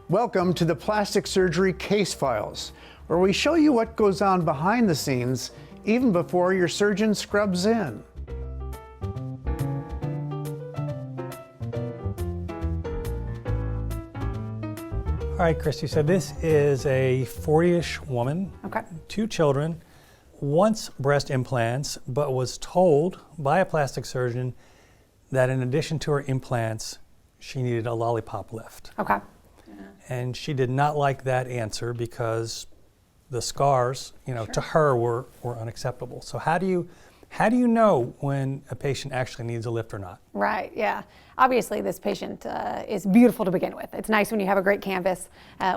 Welcome to the Plastic Surgery Case Files, where we show you what goes on behind the scenes even before your surgeon scrubs in. All right, Kristi, so this is a 40-ish woman, Okay. 2 children, wants breast implants, but was told by a plastic surgeon that in addition to her implants, she needed a lollipop lift. Okay. And she did not like that answer because the scars, to her were unacceptable. So how do you know when a patient actually needs a lift or not? Right, yeah. Obviously, this patient is beautiful to begin with. It's nice when you have a great canvas.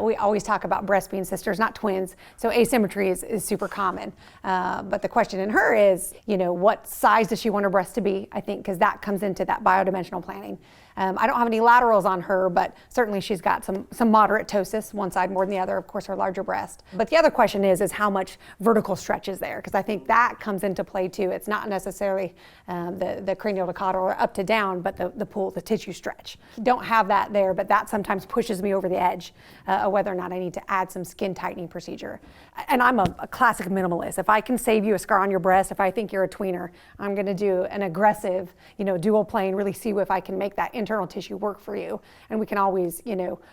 We always talk about breasts being sisters, not twins, so asymmetry is super common. But the question in her is, what size does she want her breast to be, I think, because that comes into that biodimensional planning. I don't have any laterals on her, but certainly she's got some moderate ptosis, one side more than the other, of course, her larger breast. But the other question is how much vertical stretch is there? Because I think that comes into play too. It's not necessarily the cranial to caudal or up to down, but the pull, the tissue stretch. Don't have that there, but that sometimes pushes me over the edge of whether or not I need to add some skin tightening procedure. And I'm a classic minimalist. If I can save you a scar on your breast, if I think you're a tweener, I'm gonna do an aggressive, dual plane, really see if I can make that internal tissue work for you. And we can always,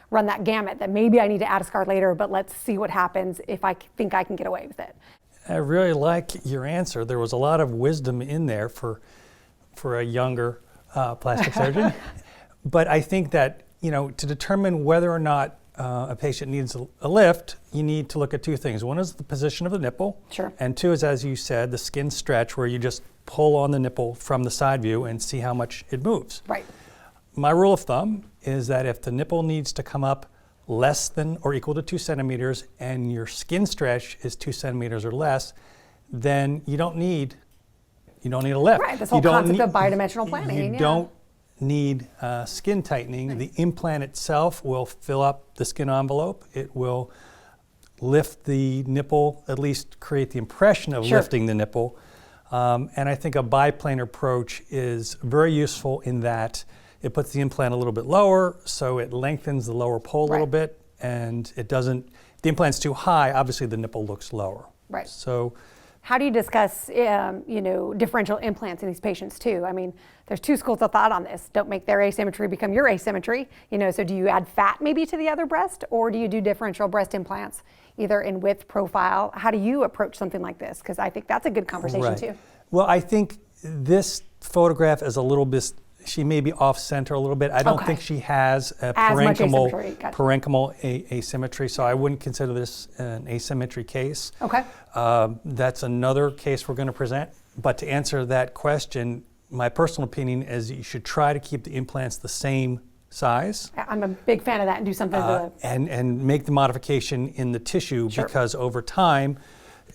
run that gamut that maybe I need to add a scar later, but let's see what happens if I think I can get away with it. I really like your answer. There was a lot of wisdom in there for a younger plastic surgeon. But I think that, to determine whether or not a patient needs a lift, you need to look at 2 things. One is the position of the nipple. Sure. And 2 is, as you said, the skin stretch, where you just pull on the nipple from the side view and see how much it moves. Right. My rule of thumb is that if the nipple needs to come up less than or equal to 2 centimeters and your skin stretch is 2 centimeters or less, then you don't need a lift. Right, this whole concept of bidimensional planning. You don't need skin tightening. Nice. The implant itself will fill up the skin envelope. It will lift the nipple, at least create the impression of lifting the nipple. And I think a biplanar approach is very useful in that it puts the implant a little bit lower, so it lengthens the lower pole a little bit, and it doesn't, if the implant's too high, obviously the nipple looks lower. Right. So, how do you discuss, differential implants in these patients too? I mean, there's 2 schools of thought on this. Don't make their asymmetry become your asymmetry. So do you add fat maybe to the other breast, or do you do differential breast implants, either in width, profile? How do you approach something like this? Because I think that's a good conversation too. Well, I think this photograph is a little bit, she may be off center a little bit. I don't think she has a parenchymal asymmetry, so I wouldn't consider this an asymmetry case. Okay. That's another case we're going to present. But to answer that question, my personal opinion is you should try to keep the implants the same size. I'm a big fan of that, and do something and make the modification in the tissue, because over time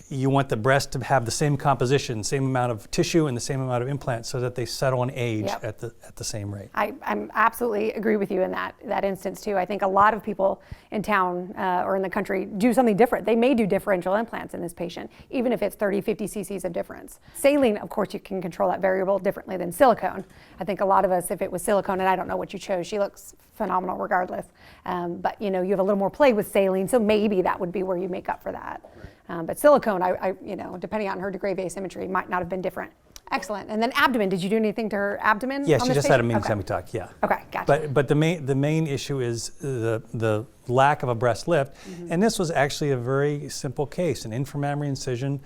you want the breast to have the same composition, same amount of tissue and the same amount of implants, so that they settle and age at the same rate. I'm absolutely agree with you in that instance too. I think a lot of people in town or in the country do something different. They may do differential implants in this patient, even if it's 30, 50 cc's of difference. Saline, of course, you can control that variable differently than silicone. I think a lot of us, if it was silicone, and I don't know what you chose, she looks phenomenal regardless. But you have a little more play with saline, so maybe that would be where you make up for that. But silicone, I depending on her degree of asymmetry, might not have been different. Excellent. And then abdomen, did you do anything to her abdomen? Yes, she just had a mini semi-tuck, Okay, gotcha. But the main issue is the lack of a breast lift. Mm-hmm. And this was actually a very simple case, an inframammary incision,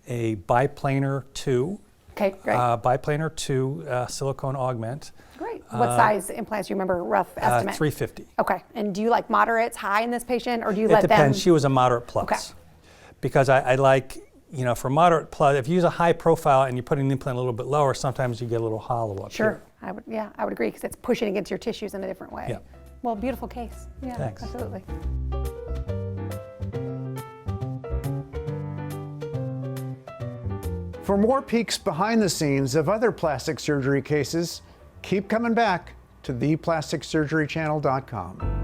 a biplanar 2. Okay, great. Biplanar 2 silicone augment. Great. What size implants do you remember, rough estimate? 350. Okay. And do you like moderates, high in this patient, or do you let them? It depends. She was a moderate plus. Okay. Because I like, for moderate plus, if you use a high profile and you're putting the implant a little bit lower, sometimes you get a little hollow up here. I would agree, because it's pushing against your tissues in a different way. Yeah. Well, beautiful case. Yeah, thanks. Absolutely. For more peeks behind the scenes of other plastic surgery cases, keep coming back to theplasticsurgerychannel.com.